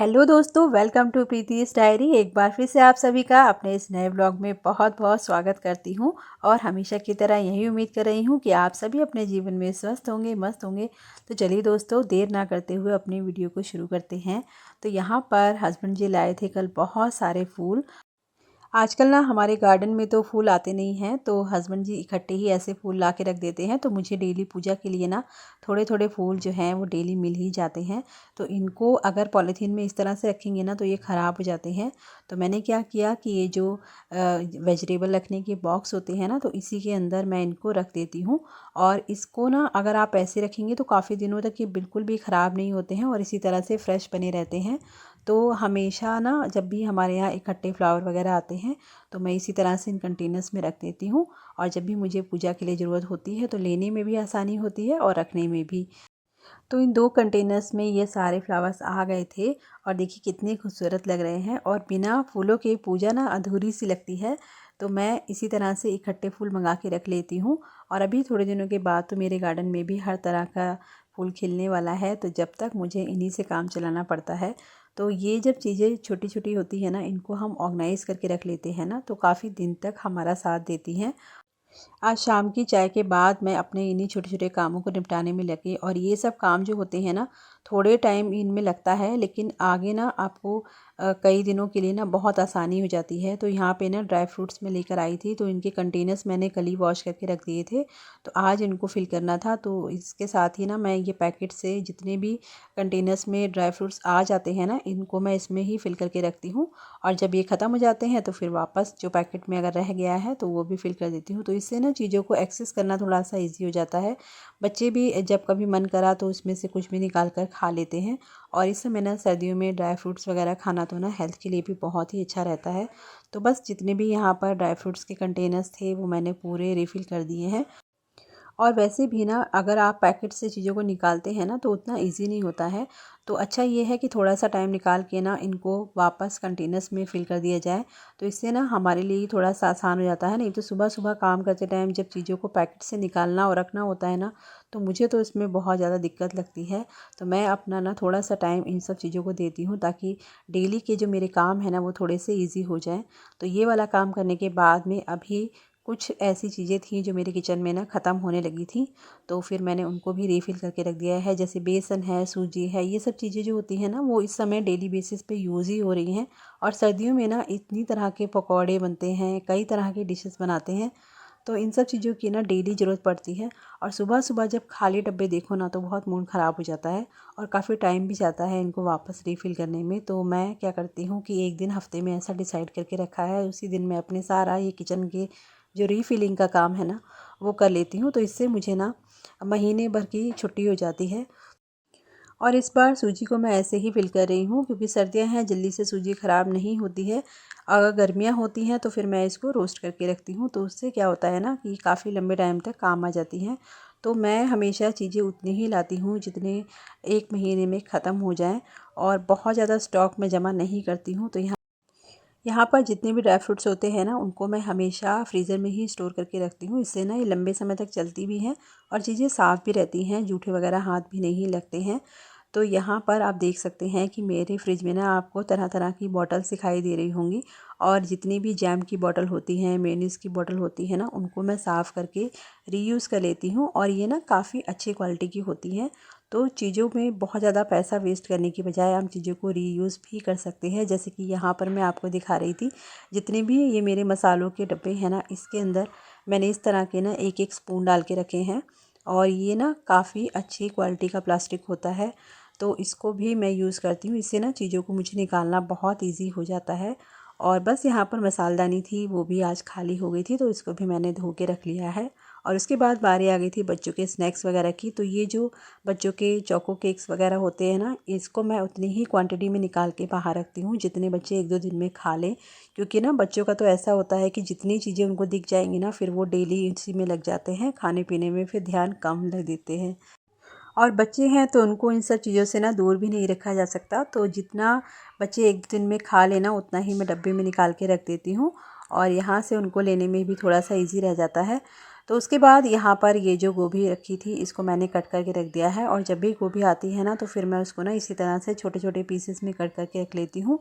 Hello दोस्तों, welcome to प्रीति's diary. एक बार फिर से आप सभी का अपने इस नए ब्लॉग में बहुत बहुत स्वागत करती हूँ और हमेशा की तरह यही उम्मीद कर रही हूँ कि आप सभी अपने जीवन में स्वस्थ होंगे, मस्त होंगे। तो चलिए दोस्तों, देर ना करते हुए अपनी वीडियो को शुरू करते हैं। तो यहाँ पर हस्बैंड जी लाए थे कल बहुत सारे फूल। आजकल ना हमारे गार्डन में तो फूल आते नहीं हैं, तो हस्बैंड जी इकट्ठे ही ऐसे फूल ला के रख देते हैं। तो मुझे डेली पूजा के लिए ना थोड़े थोड़े फूल जो हैं वो डेली मिल ही जाते हैं। तो इनको अगर पॉलीथीन में इस तरह से रखेंगे ना तो ये ख़राब हो जाते हैं। तो मैंने क्या किया कि ये जो वेजिटेबल रखने के बॉक्स होते हैं ना, तो इसी के अंदर मैं इनको रख देती हूँ। और इसको ना अगर आप ऐसे रखेंगे तो काफ़ी दिनों तक ये बिल्कुल भी ख़राब नहीं होते हैं और इसी तरह से फ्रेश बने रहते हैं। तो हमेशा ना जब भी हमारे यहाँ इकट्ठे फ्लावर वगैरह आते हैं तो मैं इसी तरह से इन कंटेनर्स में रख देती हूँ। और जब भी मुझे पूजा के लिए ज़रूरत होती है तो लेने में भी आसानी होती है और रखने में भी। तो इन 2 कंटेनर्स में ये सारे फ्लावर्स आ गए थे और देखिए कितने खूबसूरत लग रहे हैं। और बिना फूलों के पूजा ना अधूरी सी लगती है। तो मैं इसी तरह से इकट्ठे फूल मंगा के रख लेती हूँ। और अभी थोड़े दिनों के बाद तो मेरे गार्डन में भी हर तरह का फूल खिलने वाला है, तो जब तक मुझे इन्हीं से काम चलाना पड़ता है। तो ये जब चीज़ें छोटी छोटी होती है ना, इनको हम ऑर्गेनाइज़ करके रख लेते हैं ना, तो काफ़ी दिन तक हमारा साथ देती हैं। आज शाम की चाय के बाद मैं अपने इन्हीं छोटे छोटे कामों को निपटाने में लगी। और ये सब काम जो होते हैं ना, थोड़े टाइम इनमें लगता है, लेकिन आगे ना आपको कई दिनों के लिए ना बहुत आसानी हो जाती है। तो यहाँ पे ना ड्राई फ्रूट्स में लेकर आई थी, तो इनके कंटेनर्स मैंने कल ही वॉश करके रख दिए थे। तो आज इनको फिल करना था, तो इसके साथ ही ना मैं ये पैकेट से जितने भी कंटेनर्स में ड्राई फ्रूट्स आ जाते हैं ना, इनको मैं इसमें ही फिल करके रखती हूँ। और जब ये ख़त्म हो जाते हैं तो फिर वापस जो पैकेट में अगर रह गया है तो वो भी फिल कर देती हूँ। तो इससे ना चीज़ों को एक्सेस करना थोड़ा सा ईजी हो जाता है। बच्चे भी जब कभी मन करा तो उसमें से कुछ भी निकाल कर खा लेते हैं। और इस समय ना सर्दियों में ड्राई फ्रूट्स वगैरह खाना तो ना हेल्थ के लिए भी बहुत ही अच्छा रहता है। तो बस जितने भी यहाँ पर ड्राई फ्रूट्स के कंटेनर्स थे वो मैंने पूरे रिफ़िल कर दिए हैं। और वैसे भी ना अगर आप पैकेट से चीज़ों को निकालते हैं ना तो उतना इजी नहीं होता है। तो अच्छा ये है कि थोड़ा सा टाइम निकाल के ना इनको वापस कंटेनर्स में फिल कर दिया जाए। तो इससे ना हमारे लिए थोड़ा सा आसान हो जाता है। नहीं तो सुबह सुबह काम करते टाइम जब चीज़ों को पैकेट से निकालना और रखना होता है ना, तो मुझे तो इसमें बहुत ज़्यादा दिक्कत लगती है। तो मैं अपना ना थोड़ा सा टाइम इन सब चीज़ों को देती हूँ ताकि डेली के जो मेरे काम है ना वो थोड़े से ईजी हो जाएँ। तो ये वाला काम करने के बाद में अभी कुछ ऐसी चीज़ें थी जो मेरे किचन में ना ख़त्म होने लगी थी। तो फिर मैंने उनको भी रीफ़िल करके रख दिया है। जैसे बेसन है, सूजी है, ये सब चीज़ें जो होती हैं ना वो इस समय डेली बेसिस पे यूज़ ही हो रही हैं। और सर्दियों में ना इतनी तरह के पकौड़े बनते हैं, कई तरह की डिशेस बनाते हैं। तो इन सब चीज़ों की ना डेली ज़रूरत पड़ती है। और सुबह सुबह जब खाली डब्बे देखो ना तो बहुत मूड ख़राब हो जाता है और काफ़ी टाइम भी जाता है इनको वापस रीफ़िल करने में। तो मैं क्या करती हूँ कि एक दिन हफ़्ते में ऐसा डिसाइड करके रखा है, उसी दिन मैं अपने सारा ये किचन के जो रीफ़िलिंग का काम है ना वो कर लेती हूँ। तो इससे मुझे ना महीने भर की छुट्टी हो जाती है। और इस बार सूजी को मैं ऐसे ही फिल कर रही हूँ क्योंकि सर्दियाँ हैं, जल्दी से सूजी ख़राब नहीं होती है। अगर गर्मियाँ होती हैं तो फिर मैं इसको रोस्ट करके रखती हूँ, तो उससे क्या होता है ना कि काफ़ी लंबे टाइम तक काम आ जाती हैं। तो मैं हमेशा चीज़ें उतनी ही लाती हूँ जितने 1 महीने में ख़त्म हो जाएँ और बहुत ज़्यादा स्टॉक में जमा नहीं करती हूँ। तो यहाँ पर जितने भी ड्राई फ्रूट्स होते हैं ना उनको मैं हमेशा फ्रीज़र में ही स्टोर करके रखती हूँ। इससे ना ये लंबे समय तक चलती भी हैं और चीज़ें साफ़ भी रहती हैं, जूठे वगैरह हाथ भी नहीं लगते हैं। तो यहाँ पर आप देख सकते हैं कि मेरे फ्रिज में ना आपको तरह तरह की बॉटल्स दिखाई दे रही होंगी। और जितनी भी जैम की बॉटल होती हैं, मेयोनीज़ की बॉटल होती है ना, उनको मैं साफ़ करके रीयूज़ कर लेती हूँ। और ये ना काफ़ी अच्छी क्वालिटी की होती हैं। तो चीज़ों में बहुत ज़्यादा पैसा वेस्ट करने की बजाय हम चीज़ों को रीयूज़ भी कर सकते हैं। जैसे कि यहाँ पर मैं आपको दिखा रही थी, जितने भी ये मेरे मसालों के डब्बे हैं ना, इसके अंदर मैंने इस तरह के ना एक एक स्पून डाल के रखे हैं। और ये ना काफ़ी अच्छी क्वालिटी का प्लास्टिक होता है, तो इसको भी मैं यूज़ करती हूँ। इससे ना चीज़ों को मुझे निकालना बहुत ईजी हो जाता है। और बस यहाँ पर मसालदानी थी, वो भी आज खाली हो गई थी, तो इसको भी मैंने धो के रख लिया है। और उसके बाद बारी आ गई थी बच्चों के स्नैक्स वगैरह की। तो ये जो बच्चों के चोको केक्स वगैरह होते हैं ना, इसको मैं उतनी ही क्वांटिटी में निकाल के बाहर रखती हूँ जितने बच्चे 1-2 दिन में खा लें। क्योंकि ना बच्चों का तो ऐसा होता है कि जितनी चीज़ें उनको दिख जाएंगी ना, फिर वो डेली इसी में लग जाते हैं, खाने पीने में फिर ध्यान कम लग देते हैं। और बच्चे हैं तो उनको इन सब चीज़ों से ना दूर भी नहीं रखा जा सकता। तो जितना बच्चे 1 दिन में खा लेना उतना ही मैं डब्बे में निकाल के रख देती हूँ। और यहाँ से उनको लेने में भी थोड़ा सा इजी रह जाता है। तो उसके बाद यहाँ पर ये जो गोभी रखी थी इसको मैंने कट करके रख दिया है। और जब भी गोभी आती है ना तो फिर मैं उसको ना इसी तरह से छोटे छोटे पीसेस में कट करके रख लेती हूँ।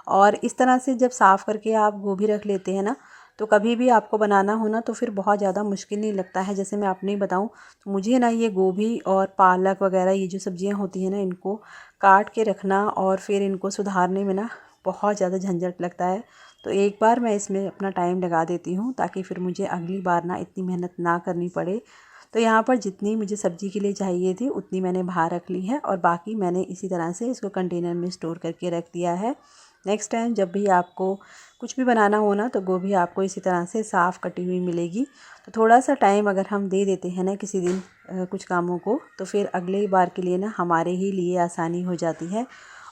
और इस तरह से जब साफ़ करके आप गोभी रख लेते हैं ना तो कभी भी आपको बनाना हो ना तो फिर बहुत ज़्यादा मुश्किल नहीं लगता है। जैसे मैं अपनी बताऊँ तो मुझे ना ये गोभी और पालक वगैरह ये जो सब्जियां होती हैं ना इनको काट के रखना और फिर इनको सुधारने में ना बहुत ज़्यादा झंझट लगता है। तो एक बार मैं इसमें अपना टाइम लगा देती हूँ ताकि फिर मुझे अगली बार ना इतनी मेहनत ना करनी पड़े। तो यहाँ पर जितनी मुझे सब्ज़ी के लिए चाहिए थी उतनी मैंने बाहर रख ली है और बाकी मैंने इसी तरह से इसको कंटेनर में स्टोर करके रख दिया है। नेक्स्ट टाइम जब भी आपको कुछ भी बनाना हो ना तो गोभी आपको इसी तरह से साफ़ कटी हुई मिलेगी। तो थोड़ा सा टाइम अगर हम दे देते हैं ना किसी दिन कुछ कामों को तो फिर अगले बार के लिए ना हमारे ही लिए आसानी हो जाती है।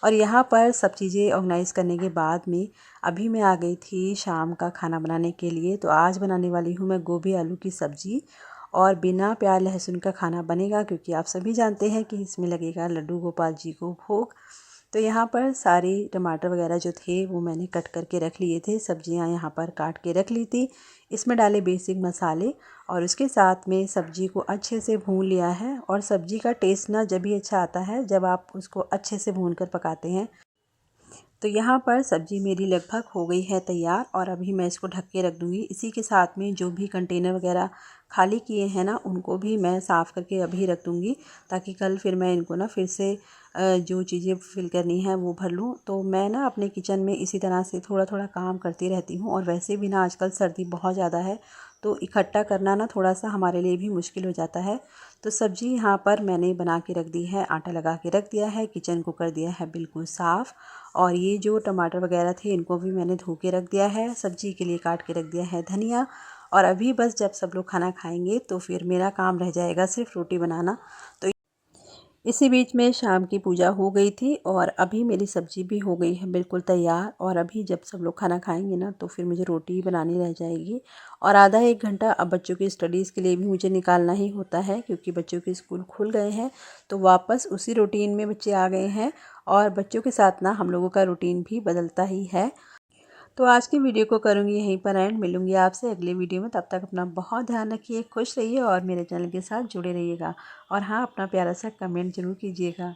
और यहाँ पर सब चीज़ें ऑर्गेनाइज़ करने के बाद में अभी मैं आ गई थी शाम का खाना बनाने के लिए। तो आज बनाने वाली हूँ मैं गोभी आलू की सब्ज़ी और बिना प्याज लहसुन का खाना बनेगा क्योंकि आप सभी जानते हैं कि इसमें लगेगा लड्डू गोपाल जी को भोग। तो यहाँ पर सारी टमाटर वगैरह जो थे वो मैंने कट करके रख लिए थे। सब्जियाँ यहाँ पर काट के रख ली थी। इसमें डाले बेसिक मसाले और उसके साथ में सब्जी को अच्छे से भून लिया है। और सब्जी का टेस्ट ना जब भी अच्छा आता है जब आप उसको अच्छे से भून कर पकाते हैं। तो यहाँ पर सब्ज़ी मेरी लगभग हो गई है तैयार और अभी मैं इसको ढक के रख दूँगी। इसी के साथ में जो भी कंटेनर वगैरह खाली किए हैं ना उनको भी मैं साफ़ करके अभी रख दूँगी ताकि कल फिर मैं इनको ना फिर से जो चीज़ें फिल करनी है वो भर लूँ। तो मैं ना अपने किचन में इसी तरह से थोड़ा थोड़ा काम करती रहती हूँ और वैसे भी ना आजकल सर्दी बहुत ज़्यादा है तो इकट्ठा करना ना थोड़ा सा हमारे लिए भी मुश्किल हो जाता है। तो सब्ज़ी यहाँ पर मैंने बना के रख दी है, आटा लगा के रख दिया है, किचन को कर दिया है बिल्कुल साफ़। और ये जो टमाटर वगैरह थे इनको भी मैंने धो के रख दिया है। सब्ज़ी के लिए काट के रख दिया है धनिया। और अभी बस जब सब लोग खाना खाएंगे तो फिर मेरा काम रह जाएगा सिर्फ रोटी बनाना। तो इसी बीच में शाम की पूजा हो गई थी और अभी मेरी सब्ज़ी भी हो गई है बिल्कुल तैयार। और अभी जब सब लोग खाना खाएंगे ना तो फिर मुझे रोटी बनानी रह जाएगी। और आधा एक घंटा अब बच्चों की स्टडीज़ के लिए भी मुझे निकालना ही होता है क्योंकि बच्चों के स्कूल खुल गए हैं। तो वापस उसी रूटीन में बच्चे आ गए हैं और बच्चों के साथ ना हम लोगों का रूटीन भी बदलता ही है। तो आज की वीडियो को करूँगी यहीं पर एंड। मिलूँगी आपसे अगले वीडियो में। तब तक अपना बहुत ध्यान रखिए, खुश रहिए और मेरे चैनल के साथ जुड़े रहिएगा। और हाँ, अपना प्यारा सा कमेंट ज़रूर कीजिएगा।